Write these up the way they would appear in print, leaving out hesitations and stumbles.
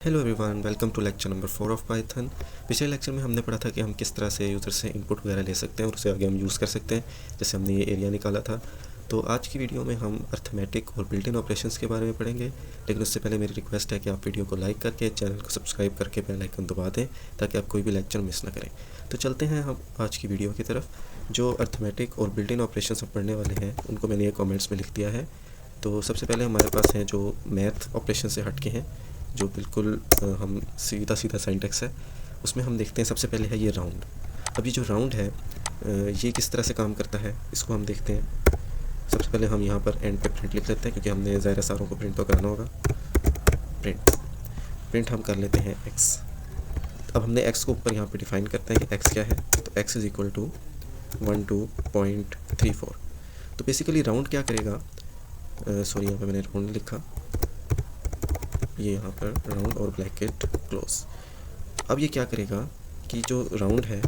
Hello everyone, welcome to lecture number 4 of Python. पिछले lecture में हमने पढ़ा था कि हम किस तरह से यूज़र से इनपुट वगैरह ले सकते हैं और उसे आगे हम यूज़ कर सकते हैं, जैसे हमने ये एरिया निकाला था। तो आज की वीडियो में हम अर्थमेटिक और बिल्ट इन ऑपरेशंस के बारे में पढ़ेंगे, लेकिन उससे पहले मेरी रिक्वेस्ट है कि आप वीडियो को लाइक करके चैनल को सब्सक्राइब करके बेल आइकन दबा दें ताकि आप कोई भी लेक्चर मिस ना करें। तो चलते हैं हम आज की वीडियो की तरफ। जो अर्थमेटिक और बिल्ट इन ऑपरेशंस हम पढ़ने वाले हैं उनको मैंने ये कॉमेंट्स में लिख दिया है। तो सबसे पहले हमारे पास हैं जो मैथ ऑपरेशन से हट के हैं, जो बिल्कुल हम सीधा सीधा सिंटैक्स है, उसमें हम देखते हैं सबसे पहले है ये राउंड। अब ये जो राउंड है ये किस तरह से काम करता है इसको हम देखते हैं। सबसे पहले हम यहाँ पर एंड पे प्रिंट लिख लेते हैं, क्योंकि हमने ज़ाहिर सारों को प्रिंट तो करना होगा। प्रिंट हम कर लेते हैं एक्स। अब हमने एक्स को ऊपर यहाँ पे डिफाइन करते हैं कि एक्स क्या है, तो एक्स इज़ इक्वल टू 12.34। तो बेसिकली राउंड क्या करेगा, सॉरी यहाँ पे मैंने राउंड नहीं लिखा, ये यहाँ पर राउंड और ब्रैकेट क्लोज। अब ये क्या करेगा कि जो राउंड है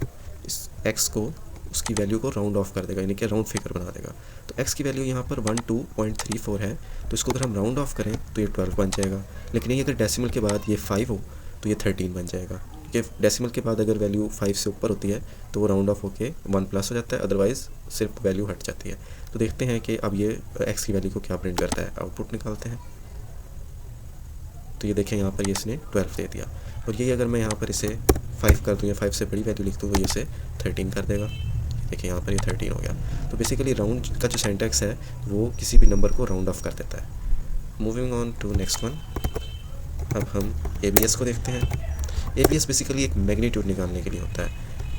इस x को, उसकी वैल्यू को राउंड ऑफ कर देगा, यानी कि राउंड फिगर बना देगा। तो x की वैल्यू यहाँ पर 12.34 है, तो इसको अगर हम राउंड ऑफ करें तो ये 12 बन जाएगा। लेकिन ये अगर डेसिमल के बाद ये 5 हो तो ये 13 बन जाएगा, क्योंकि डेसिमल के बाद अगर वैल्यू 5 से ऊपर होती है तो वो राउंड ऑफ होके 1 प्लस हो जाता है, अदरवाइज़ सिर्फ वैल्यू हट जाती है। तो देखते हैं कि अब ये x की वैल्यू को क्या प्रिंट करता है। आउटपुट निकालते हैं। तो ये देखें यहाँ पर ये इसने 12 दे दिया, और यही अगर मैं यहाँ पर इसे 5 कर दूँ या 5 से बड़ी वैल्यू लिख दूँ तो ये इसे 13 कर देगा। देखिए यहाँ पर ये 13 हो गया। तो बेसिकली राउंड का जो सिंटैक्स है वो किसी भी नंबर को राउंड ऑफ कर देता है। Moving on to next one. अब हम ABS को देखते हैं। ABS बेसिकली एक मैग्नीट्यूड निकालने के लिए होता है।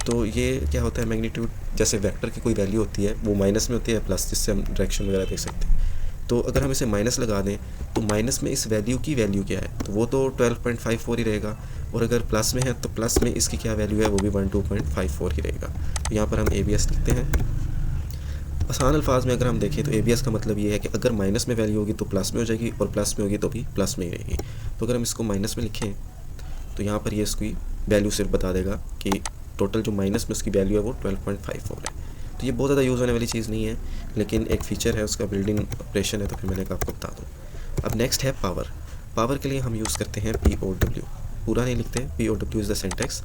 तो ये क्या होता है, मैग्नीट्यूड जैसे वेक्टर की कोई वैल्यू होती है वो माइनस में होती है प्लस, जिससे हम डायरेक्शन वगैरह देख सकते हैं। तो अगर हम इसे माइनस लगा दें तो माइनस में इस वैल्यू की वैल्यू क्या है, तो वो तो 12.54 ही रहेगा, और अगर प्लस में है तो प्लस में इसकी क्या वैल्यू है, वो भी 12.54 ही रहेगा। तो यहाँ पर हम ABS लिखते हैं। आसान अल्फाज में अगर हम देखें तो ABS का मतलब ये है कि अगर माइनस में वैल्यू होगी तो प्लस में हो जाएगी, और प्लस में होगी तो भी प्लस में ही रहेगी। तो अगर हम इसको माइनस में लिखें तो यहाँ पर ये इसकी वैल्यू सिर्फ बता देगा कि टोटल जो माइनस में उसकी वैल्यू है वो 12.54 है। तो ये बहुत ज़्यादा यूज़ होने वाली चीज़ नहीं है, लेकिन एक फ़ीचर है उसका, बिल्डिंग ऑपरेशन है, तो फिर मैंने कहा आपको बता दूँ। अब नेक्स्ट है पावर। पावर के लिए हम यूज़ करते हैं POW। पूरा नहीं लिखते, POW इज़ द सिंटैक्स।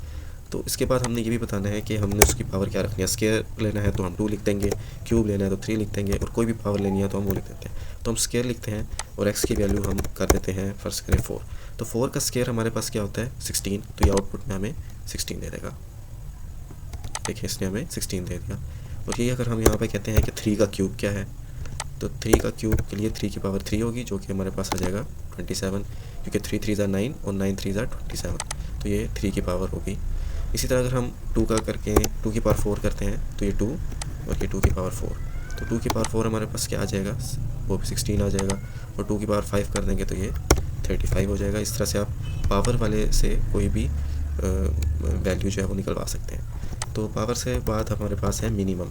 तो इसके बाद हमने ये भी बताना है कि हमने उसकी पावर क्या रखनी है। स्क्वायर लेना है तो हम 2 लिख देंगे, क्यूब लेना है तो 3 लिख देंगे, और कोई भी पावर लेनी है तो हम वो लिख देते हैं। तो हम स्क्वायर लिखते हैं और x की वैल्यू हम कर देते हैं, फर्स्ट करें 4। तो 4 का स्क्वायर हमारे पास क्या होता है, 16। तो ये आउटपुट में हमें 16 दे देगा। देखिए इसने हमें 16 दे दिया। और यही अगर हम यहाँ पे कहते हैं कि 3 का क्यूब क्या है, तो 3 का क्यूब के लिए 3 की पावर 3 होगी, जो कि हमारे पास आ जाएगा 27, क्योंकि 3 3 ज़ा 9 और 9 3 ज़ा 27, तो ये 3 की पावर होगी। इसी तरह अगर हम 2 का करके 2 की पावर 4 करते हैं तो ये 2 और ये 2 की पावर 4, तो 2 की पावर 4 हमारे पास क्या आ जाएगा, वो भी 16 आ जाएगा, और 2 की पावर 5 कर देंगे तो ये 35 हो जाएगा। इस तरह से आप पावर वाले से कोई भी वैल्यू जो है वो निकलवा सकते हैं। तो पावर से बाद हमारे पास है मिनिमम।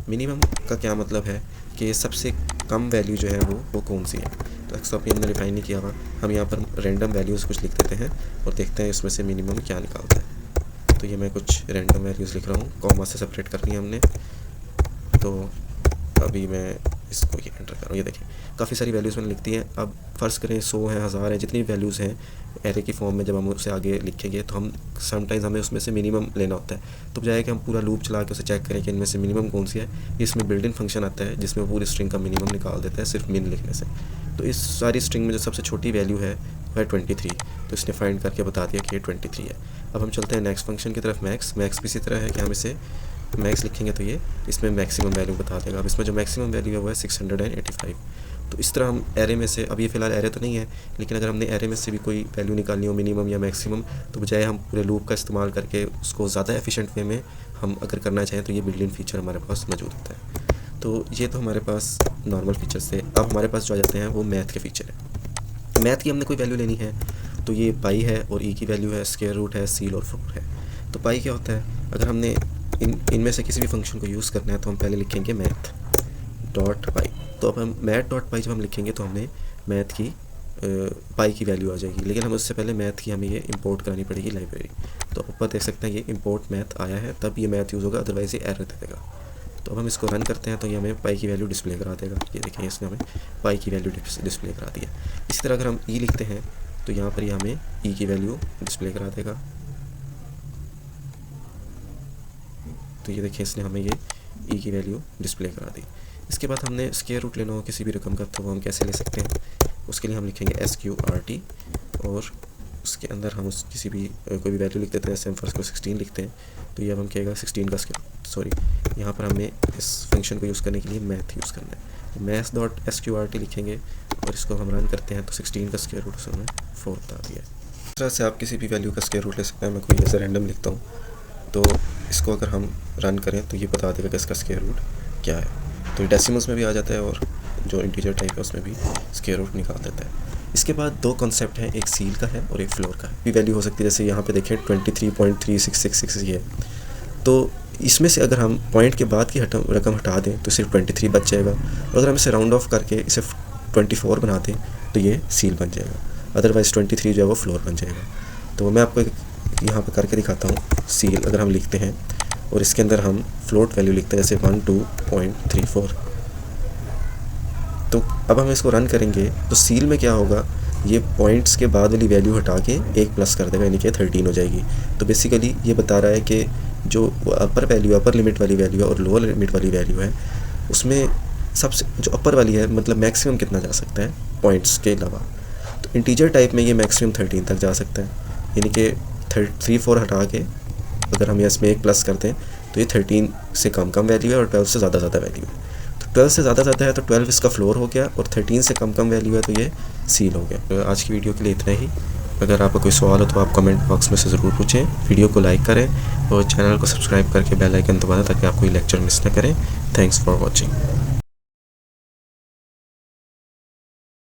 मिनिमम का क्या मतलब है कि सबसे कम वैल्यू जो है वो कौन सी है। तो एक्सटॉपी हमने डिफाइन नहीं किया हुआ, हम यहाँ पर रैंडम वैल्यूज़ कुछ लिख देते हैं और देखते हैं इसमें से मिनिमम क्या निकालता है। तो ये मैं कुछ रैंडम वैल्यूज़ लिख रहा हूँ, कॉमा से सेपरेट करनी है हमने। तो अभी मैं इसको ये एंटर कर रहा हूँ। ये देखिए काफ़ी सारी वैल्यूज़ मैंने लिख दी हैं। अब फ़र्ज़ करें 100 है, 1000 है, जितनी वैल्यूज़ हैं एरे की फॉर्म में जब हम उसे आगे लिखेंगे तो हम समटाइम्स हमें उसमें से मिनिमम लेना होता है। तो बजाय कि हम पूरा लूप चला के उसे चेक करें कि इनमें से मिनिमम कौन सी है, इसमें बिल्ट इन फंक्शन आता है जिसमें पूरी स्ट्रिंग का मिनिमम निकाल देता है सिर्फ मिन लिखने से। तो इस सारी स्ट्रिंग में जो सबसे छोटी वैल्यू है वह है 23, तो इसने फाइंड करके बता दिया कि ये 23 है। अब हम चलते हैं नेक्स्ट फंक्शन की तरफ, मैक्स। मैक्स भी इसी तरह है कि हम इसे मैक्स लिखेंगे तो ये इसमें मैक्सिमम वैल्यू बता देगा। अब इसमें जो मैक्सिमम वैल्यू है वो है 685। तो इस तरह हम एरे में से, अब ये फ़िलहाल एरे तो नहीं है, लेकिन अगर हमने एरे में से भी कोई वैल्यू निकालनी हो मिनिमम या मैक्सिमम, तो बजाय हम पूरे लूप का इस्तेमाल करके उसको ज़्यादा एफिशिएंट वे में हम अगर करना चाहें तो ये बिल्ट इन फीचर हमारे पास मौजूद होता है। तो ये तो हमारे पास नॉर्मल फीचर्स थे। अब हमारे पास जो आ जाते हैं वो मैथ के फीचर है। मैथ की हमने कोई वैल्यू लेनी है, तो ये पाई है और ई की वैल्यू है, स्क्वायर रूट है, सील और 4 है। तो पाई क्या होता है, अगर हमने इनमें से किसी भी फंक्शन को यूज़ करना है तो हम पहले लिखेंगे मैथ डॉट पाई। तो अब हम मैथ डॉट पाई जब हम लिखेंगे तो हमने मैथ की पाई की वैल्यू आ जाएगी, लेकिन हम उससे पहले मैथ की हमें ये इंपोर्ट करानी पड़ेगी लाइब्रेरी। तो ऊपर देख सकते हैं ये इंपोर्ट मैथ आया है, तब ये मैथ यूज़ होगा, अदरवाइज़ ये एरर दे देगा। तो अब हम इसको रन करते हैं तो ये हमें पाई की वैल्यू डिस्प्ले करा देगा। ये देखें इसने हमें पाई की वैल्यू डिस्प्ले करा दी है। इसी तरह अगर हम ई लिखते हैं तो यहाँ पर ये हमें ई की वैल्यू डिस्प्ले करा देगा। तो ये देखिए इसने हमें ये ई की वैल्यू डिस्प्ले करा दी। इसके बाद हमने स्क्वायर रूट लेना हो किसी भी रकम का, तो वो हम कैसे ले सकते हैं? उसके लिए हम लिखेंगे SQRT और उसके अंदर हम उस किसी भी कोई भी वैल्यू लिख देते हैं। जैसे हम फर्स्ट को 16 लिखते हैं, तो ये अब हम कहेगा 16 का स्क्वायर। यहाँ पर हमें इस फंक्शन को यूज़ करने के लिए मैथ यूज़ करना है। math.sqrt लिखेंगे और इसको हम रन करते हैं, तो 16 का स्क्वायर रूट उसमें 4 बता दिया है। इस तरह से आप किसी भी वैल्यू का स्क्वायर रूट ले सकते हैं। मैं कोई ऐसा रैंडम लिखता हूँ, तो इसको अगर हम रन करें तो ये बता देगा कि इसका स्क्वायर रूट क्या है। तो डेसिमल्स में भी आ जाता है और जो इंटीजर टाइप है उसमें भी स्क्वायर रूट निकाल देता है। इसके बाद दो कॉन्सेप्ट हैं, एक सील का है और एक फ्लोर का है। भी वैल्यू हो सकती है, जैसे यहाँ पे देखें 23.3666 ये है। तो इसमें से अगर हम पॉइंट के बाद की रकम हटा दें तो सिर्फ 23 बच जाएगा, और अगर हम इसे राउंड ऑफ करके इसे 24 बना दें तो ये सील बन जाएगा। अदरवाइज़ 23 जो है वो फ्लोर बन जाएगा। तो मैं आपको यहाँ पर करके दिखाता हूँ। सील अगर हम लिखते हैं और इसके अंदर हम फ्लोट वैल्यू लिखते हैं, जैसे 12.34, तो अब हम इसको रन करेंगे तो सील में क्या होगा, ये पॉइंट्स के बाद वाली वैल्यू हटा के 1 प्लस कर देगा, यानी कि 13 हो जाएगी। तो बेसिकली ये बता रहा है कि जो अपर वैल्यू, अपर लिमिट वाली वैल्यू है और लोअर लिमिट वाली वैल्यू है, उसमें सबसे जो अपर वाली है मतलब मैक्सिमम कितना जा सकता है पॉइंट्स के अलावा। तो इंटीजर टाइप में ये मैक्सिमम 13 तक जा सकता है, यानी कि 34 हटा के अगर हम इसमें 1 प्लस करते हैं तो ये 13 से कम वैल्यू है और 12 से ज़्यादा वैल्यू है। तो 12 से ज़्यादा है तो 12 इसका फ्लोर हो गया, और 13 से कम वैल्यू है तो ये सील हो गया। तो आज की वीडियो के लिए इतना ही। अगर आपका कोई सवाल हो तो आप कमेंट बॉक्स में से ज़रूर पूछें। वीडियो को लाइक करें और चैनल को सब्सक्राइब करके बेल आइकन दबा दें ताकि आप कोई लेक्चर मिस ना करें। Thanks for watching.